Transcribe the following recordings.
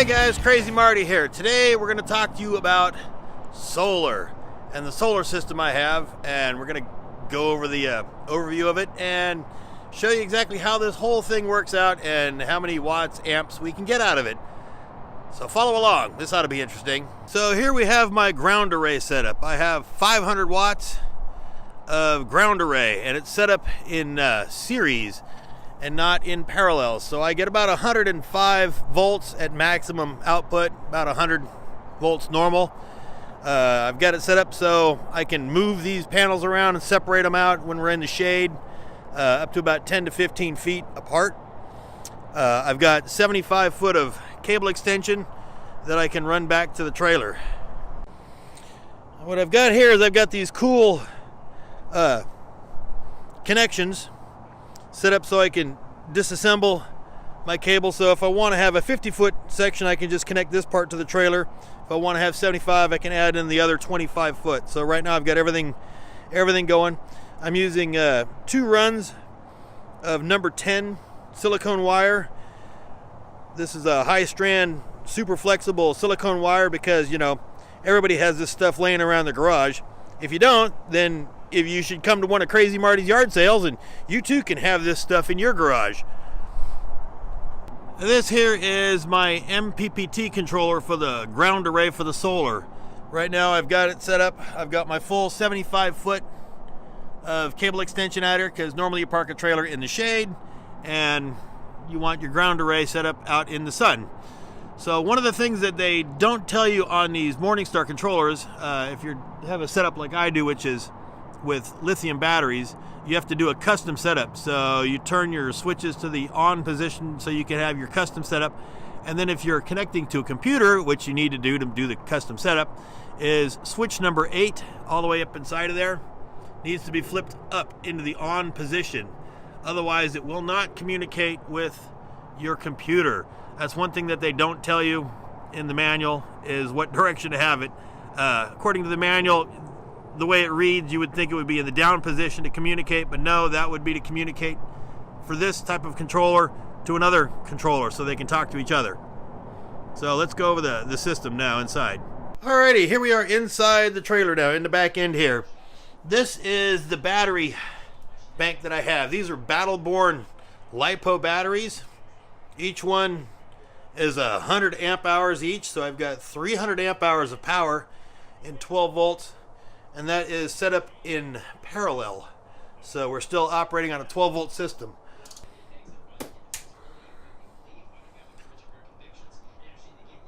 Hey guys, Crazy Marty here. Today we're going to talk to you about solar and the solar system I have, and we're going to go over the overview of it and show you exactly how this whole thing works out and how many watts, amps we can get out of it. So follow along. This ought to be interesting. So here we have my ground array setup. I have 500 watts of ground array, and it's set up in series and not in parallel. So I get about 105 volts at maximum output, about 100 volts normal. I've got it set up so I can move these panels around and separate them out when we're in the shade, up to about 10 to 15 feet apart. I've got 75 foot of cable extension that I can run back to the trailer. What I've got here is I've got these cool connections set up so I can disassemble my cable. So if I want to have a 50-foot section, I can just connect this part to the trailer. If I want to have 75, I can add in the other 25 foot. So right now I've got everything going. I'm using 2 runs of number 10 silicone wire. This is a high strand, super flexible silicone wire because, you know, everybody has this stuff laying around the garage. If you don't, then if you should come to one of Crazy Marty's yard sales and you too can have this stuff in your garage. This here is my MPPT controller for the ground array for the solar. Right now I've got it set up. I've got my full 75 foot of cable extension out here because normally you park a trailer in the shade and you want your ground array set up out in the sun. So one of the things that they don't tell you on these Morningstar controllers, if you have a setup like I do, which is with lithium batteries, you have to do a custom setup. So you turn your switches to the on position so you can have your custom setup. And then if you're connecting to a computer, which you need to do the custom setup, is switch number 8 all the way up inside of there needs to be flipped up into the on position. Otherwise it will not communicate with your computer. That's one thing that they don't tell you in the manual, is what direction to have it. According to the manual, the way it reads, you would think it would be in the down position to communicate, but no, that would be to communicate for this type of controller to another controller so they can talk to each other. So let's go over the system now inside. Alrighty, here we are inside the trailer now, in the back end here. This is the battery bank that I have. These are Battle-Born LiPo batteries. Each one is 100 amp hours each, so I've got 300 amp hours of power in 12 volts, and that is set up in parallel. So we're still operating on a 12 volt system.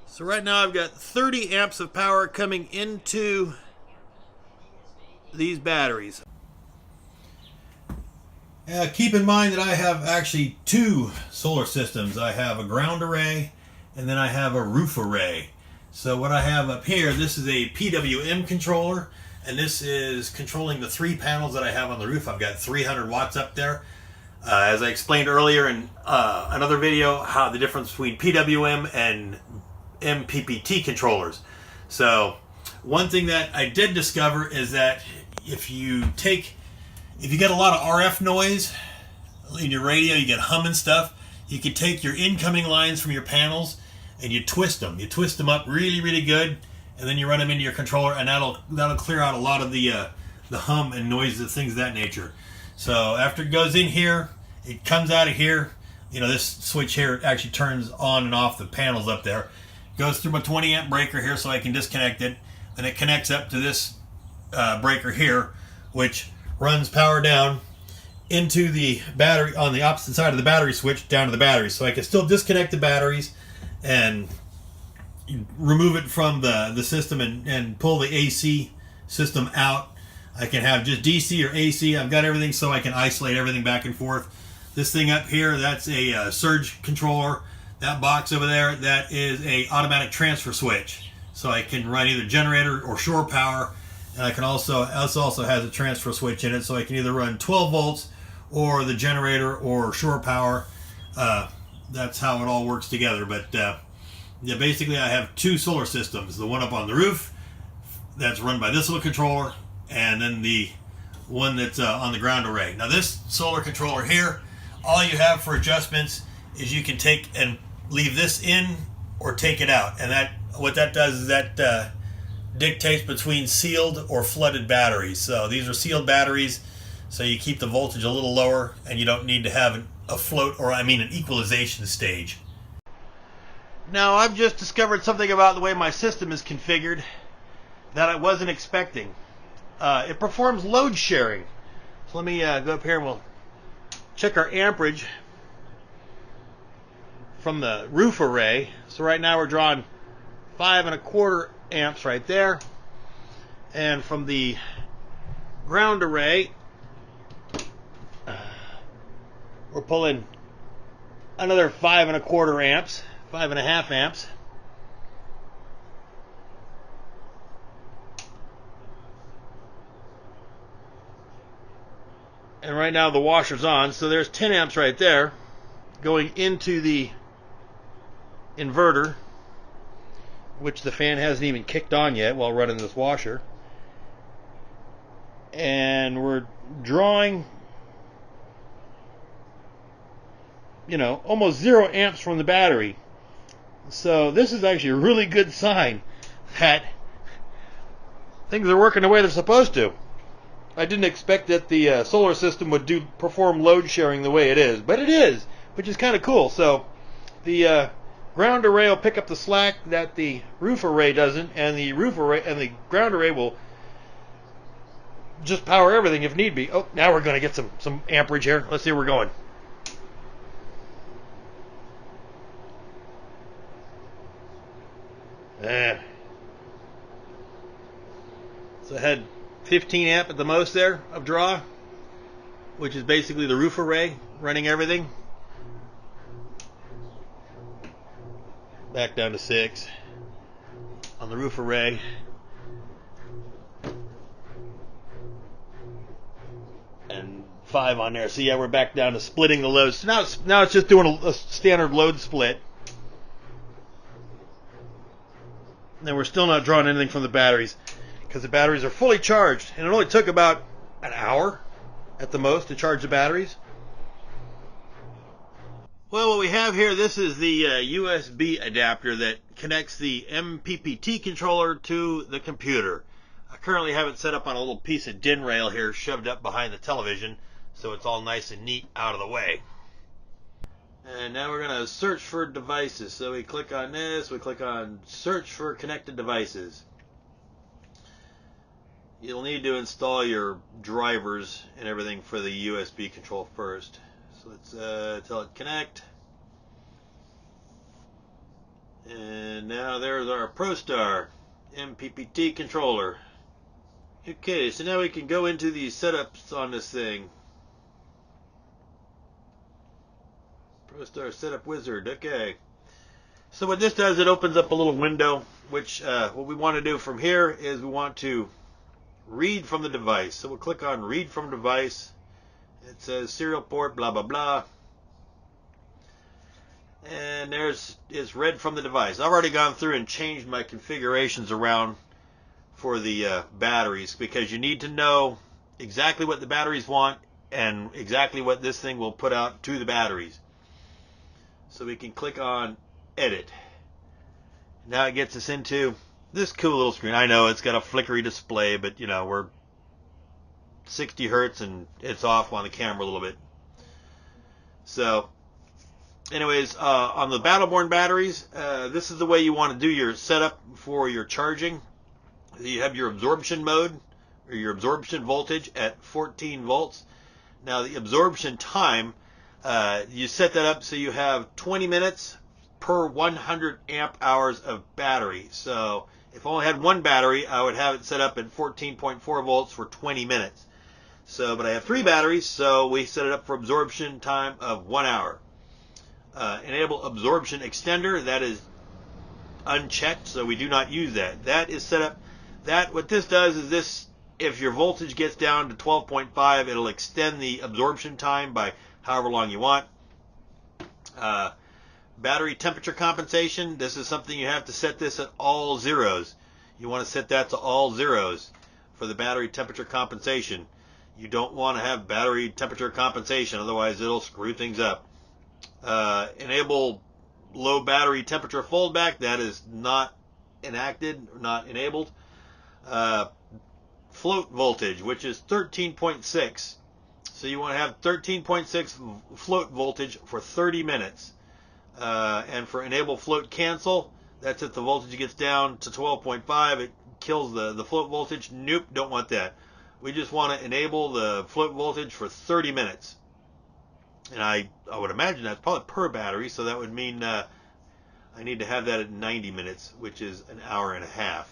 So right now I've got 30 amps of power coming into these batteries. Keep in mind that I have actually 2 solar systems. I have a ground array and then I have a roof array. So what I have up here, this is a PWM controller, and this is controlling the 3 panels that I have on the roof. I've got 300 watts up there. As I explained earlier in another video, how the difference between PWM and MPPT controllers. So one thing that I did discover is that if you get a lot of RF noise in your radio, you get humming stuff, you can take your incoming lines from your panels and you twist them. You twist them up really, really good, and then you run them into your controller, and that'll clear out a lot of the hum and noises, things of that nature. So after it goes in here, it comes out of here. You know, this switch here actually turns on and off the panels up there. Goes through my 20 amp breaker here so I can disconnect it. Then it connects up to this breaker here, which runs power down into the battery on the opposite side of the battery switch down to the battery. So I can still disconnect the batteries and remove it from the system and pull the AC system out. I can have just DC or AC. I've got everything so I can isolate everything back and forth. This thing up here, that's a surge controller. That box over there, that is a automatic transfer switch. So I can run either generator or shore power. And I can also, this also has a transfer switch in it, so I can either run 12 volts or the generator or shore power. That's how it all works together. But yeah, basically I have 2 solar systems. The one up on the roof that's run by this little controller, and then the one that's on the ground array. Now this solar controller here, all you have for adjustments is you can take and leave this in or take it out. And that what that does is that dictates between sealed or flooded batteries. So these are sealed batteries, so you keep the voltage a little lower, and you don't need to have a float, or an equalization stage. Now, I've just discovered something about the way my system is configured that I wasn't expecting. It performs load sharing. So let me go up here and we'll check our amperage from the roof array. So right now we're drawing 5 1/4 amps right there, and from the ground array we're pulling another 5 1/4 amps, 5 1/2 amps. And right now the washer's on, so there's 10 amps right there going into the inverter, which the fan hasn't even kicked on yet while running this washer. And we're drawing, almost 0 amps from the battery. So this is actually a really good sign that things are working the way they're supposed to. I didn't expect that the solar system would perform load sharing the way it is, but it is, which is kind of cool. So the ground array will pick up the slack that the roof array doesn't, and the roof array and the ground array will just power everything if need be. Oh, now we're going to get some amperage here. Let's see where we're going. So I had 15 amp at the most there of draw, which is basically the roof array running everything. Back down to 6 on the roof array. And 5 on there. So yeah, we're back down to splitting the loads. So now it's just doing a standard load split. And we're still not drawing anything from the batteries, because the batteries are fully charged, and it only took about an hour at the most to charge the batteries. Well, what we have here, this is the USB adapter that connects the MPPT controller to the computer. I currently have it set up on a little piece of DIN rail here shoved up behind the television, so it's all nice and neat out of the way. And now we're going to search for devices. So we click on this, we click on search for connected devices. You'll need to install your drivers and everything for the USB control first. So let's tell it connect. And now there's our ProStar MPPT controller. Okay, so now we can go into the setups on this thing. ProStar Setup Wizard. Okay. So what this does, it opens up a little window, which what we want to do from here is we want to read from the device. So we'll click on read from device. It says serial port, blah, blah, blah. And it's read from the device. I've already gone through and changed my configurations around for the batteries, because you need to know exactly what the batteries want and exactly what this thing will put out to the batteries. So we can click on edit. Now it gets us into this cool little screen. I know it's got a flickery display, but we're 60 hertz and it's off on the camera a little bit. So anyways, on the Battleborn batteries, this is the way you want to do your setup for your charging. You have your absorption mode, or your absorption voltage at 14 volts. Now the absorption time, you set that up so you have 20 minutes per 100 amp hours of battery. So if I only had one battery, I would have it set up at 14.4 volts for 20 minutes. So, but I have 3 batteries, so we set it up for absorption time of 1 hour. Enable absorption extender, that is unchecked, so we do not use that. That is set up. What this does is this, if your voltage gets down to 12.5, it'll extend the absorption time by however long you want. Battery temperature compensation, this is something you have to set this at all zeros. You want to set that to all zeros for the battery temperature compensation. You don't want to have battery temperature compensation, otherwise it'll screw things up. Enable low battery temperature foldback. That is not enacted, not enabled. Float voltage, which is 13.6. So you want to have 13.6 float voltage for 30 minutes. And for enable float cancel, that's if the voltage gets down to 12.5, it kills the float voltage. Nope, don't want that. We just want to enable the float voltage for 30 minutes. And I would imagine that's probably per battery, so that would mean I need to have that at 90 minutes, which is an hour and a half.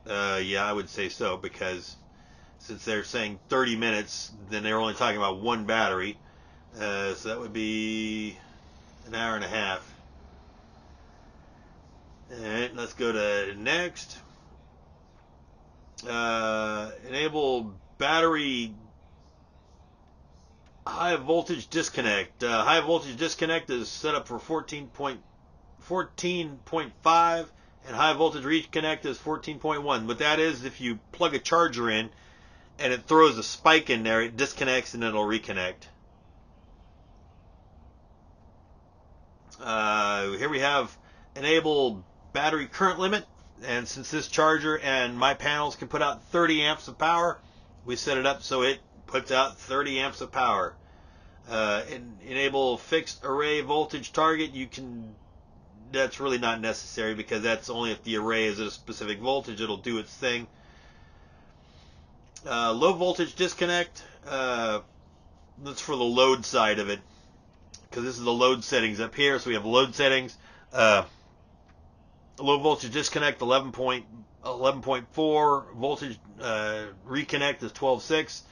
Yeah, I would say so, because since they're saying 30 minutes, then they're only talking about one battery. So that would be an hour and a half. Alright, let's go to next. Enable battery high voltage disconnect. High voltage disconnect is set up for 14.5, and high voltage reconnect is 14.1. What that is, if you plug a charger in and it throws a spike in there, it disconnects and it'll reconnect. Here we have enable battery current limit, and since this charger and my panels can put out 30 amps of power, we set it up so it puts out 30 amps of power. Enable fixed array voltage target. That's really not necessary, because that's only if the array is at a specific voltage, it'll do its thing. Low voltage disconnect, that's for the load side of it, because this is the load settings up here. So we have load settings. Low voltage disconnect 11.4, voltage reconnect is 12.6,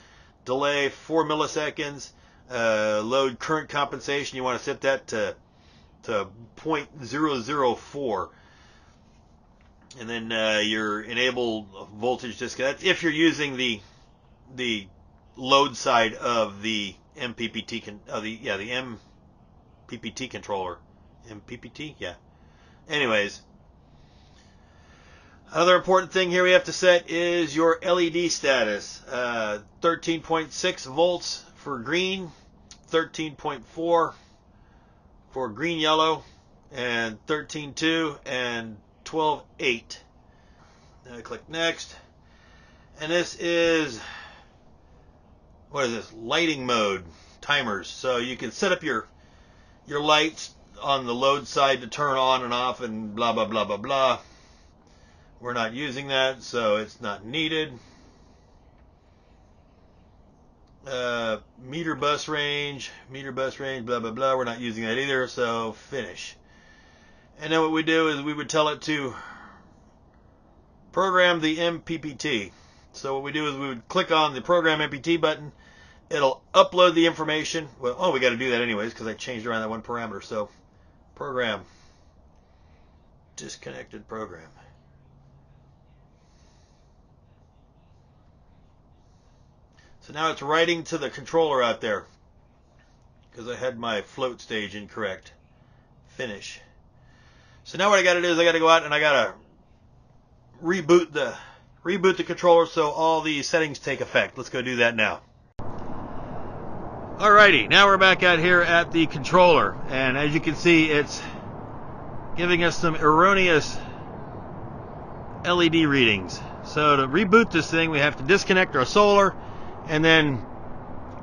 delay 4 milliseconds. Load current compensation, you want to set that to 0.004, and then your enable voltage disconnect if you're using the load side of the MPPT the MPPT controller. MPPT, yeah. Anyways, another important thing here we have to set is your LED status. 13.6 volts for green, 13.4 for green yellow, and 13.2 and 12.8. Now I click next, and this is, what is this, lighting mode timers. So you can set up your lights on the load side to turn on and off and blah blah blah blah blah. We're not using that, so it's not needed. Meter bus range, blah blah blah. We're not using that either, so finish. And then what we do is we would tell it to program the MPPT. So what we do is we would click on the program MPPT button. It'll upload the information. Well, we got to do that anyways because I changed around that one parameter. So program, disconnected program. So now it's writing to the controller out there because I had my float stage incorrect. Finish. So now what I got to do is I got to go out and I got to reboot the controller so all the settings take effect. Let's go do that now. Alrighty, now we're back out here at the controller, and as you can see, it's giving us some erroneous LED readings. So to reboot this thing, we have to disconnect our solar and then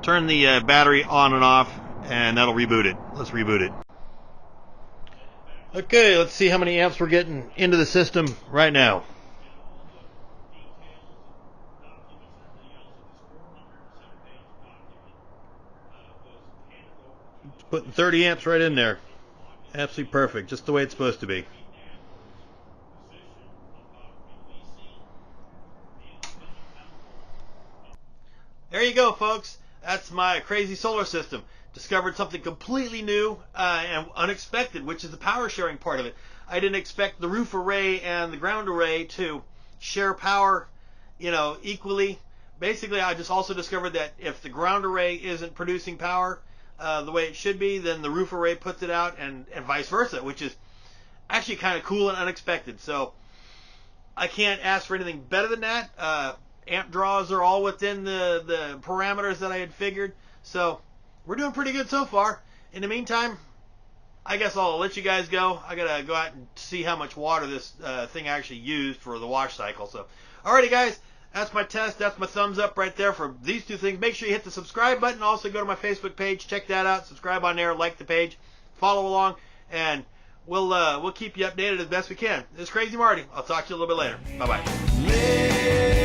turn the battery on and off, and that'll reboot it. Let's reboot it. Okay, let's see how many amps we're getting into the system right now. Putting 30 amps right in there. Absolutely perfect, just the way it's supposed to be. There you go, folks. That's my crazy solar system. Discovered something completely new and unexpected, which is the power sharing part of it. I didn't expect the roof array and the ground array to share power, equally. Basically, I just also discovered that if the ground array isn't producing power the way it should be, then the roof array puts it out, and vice versa, which is actually kind of cool and unexpected. So I can't ask for anything better than that. Amp draws are all within the parameters that I had figured. So we're doing pretty good so far. In the meantime, I guess I'll let you guys go. I gotta go out and see how much water this thing actually used for the wash cycle. So, alrighty guys, that's my test. That's my thumbs up right there for these two things. Make sure you hit the subscribe button. Also go to my Facebook page, check that out. Subscribe on there, like the page, follow along, and we'll keep you updated as best we can. This is Crazy Marty. I'll talk to you a little bit later. Bye bye.